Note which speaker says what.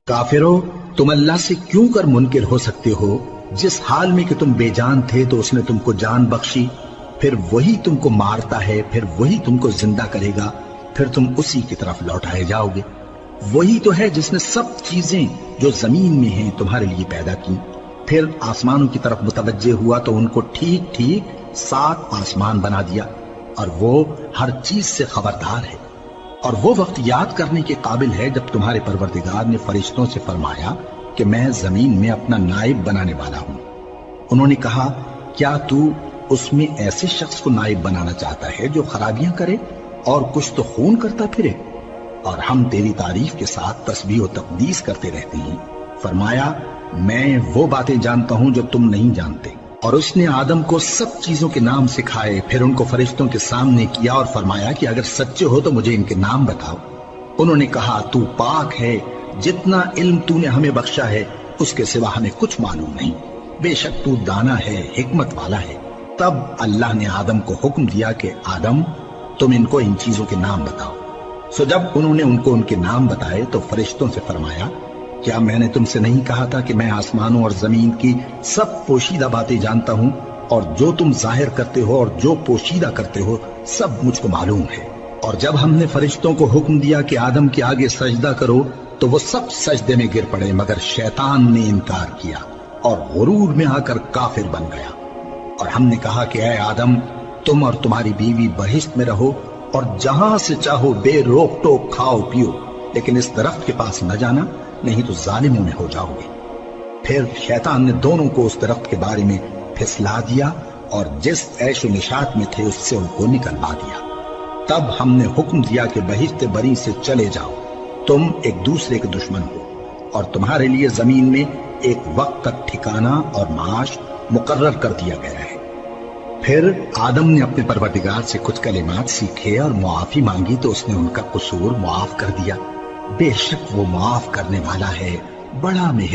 Speaker 1: کافرو، تم اللہ سے کیوں کر منکر ہو سکتے ہو؟ جس حال میں کہ تم بے جان تھے تو اس نے تم کو جان بخشی، پھر وہی تم کو مارتا ہے، پھر وہی تم کو زندہ کرے گا، پھر تم اسی کی طرف لوٹائے جاؤ گے۔ وہی تو ہے جس نے سب چیزیں جو زمین میں ہیں تمہارے لیے پیدا کی، پھر آسمانوں کی طرف متوجہ ہوا تو ان کو ٹھیک ٹھیک 7 آسمان بنا دیا، اور وہ ہر چیز سے خبردار ہے۔ اور وہ وقت یاد کرنے کے قابل ہے جب تمہارے پروردگار نے فرشتوں سے فرمایا کہ میں زمین میں اپنا نائب بنانے والا ہوں۔ انہوں نے کہا، کیا تو اس میں ایسے شخص کو نائب بنانا چاہتا ہے جو خرابیاں کرے اور کچھ تو خون کرتا پھرے؟ اور ہم تیری تعریف کے ساتھ تسبیح و تقدیس کرتے رہتے ہیں۔ فرمایا، میں وہ باتیں جانتا ہوں جو تم نہیں جانتے۔ اور اس نے آدم کو سب چیزوں کے نام سکھائے، پھر ان کو فرشتوں کے سامنے کیا اور فرمایا کہ اگر سچے ہو تو مجھے ان کے نام بتاؤ۔ انہوں نے کہا، تو پاک ہے، جتنا علم تو نے ہمیں بخشا ہے اس کے سوا ہمیں کچھ معلوم نہیں، بے شک تو دانا ہے، حکمت والا ہے۔ تب اللہ نے آدم کو حکم دیا کہ آدم، تم ان کو ان چیزوں کے نام بتاؤ۔ سو جب انہوں نے ان کو ان کے نام بتائے تو فرشتوں سے فرمایا، کیا میں نے تم سے نہیں کہا تھا کہ میں آسمانوں اور زمین کی سب پوشیدہ باتیں جانتا ہوں، اور جو تم ظاہر کرتے ہو اور جو پوشیدہ کرتے ہو سب مجھ کو معلوم ہے۔ اور جب ہم نے فرشتوں کو حکم دیا کہ آدم کے آگے سجدہ کرو تو وہ سب سجدے میں گر پڑے مگر شیطان نے انکار کیا اور غرور میں آ کر کافر بن گیا۔ اور ہم نے کہا کہ اے آدم، تم اور تمہاری بیوی بہشت میں رہو اور جہاں سے چاہو بے روک ٹوک کھاؤ پیو، لیکن اس درخت کے پاس نہ جانا، نہیں تو ظالموں میں ہو جاؤ گے۔ پھر شیطان نے دونوں کو اس درخت کے بارے میں پھسلا دیا اور جس عیش و نشاط میں تھے اس سے ان کو نکلوا دیا۔ تب ہم نے حکم دیا کہ بہشت بری سے چلے جاؤ، تم ایک دوسرے کے دشمن ہو، اور تمہارے لیے زمین میں ایک وقت تک ٹھکانہ اور معاش مقرر کر دیا گیا ہے۔ پھر آدم نے اپنے پروردگار سے کچھ کلمات سیکھے اور معافی مانگی تو اس نے ان کا قصور معاف کر دیا۔ بے شک وہ معاف کرنے والا ہے، بڑا مہربان۔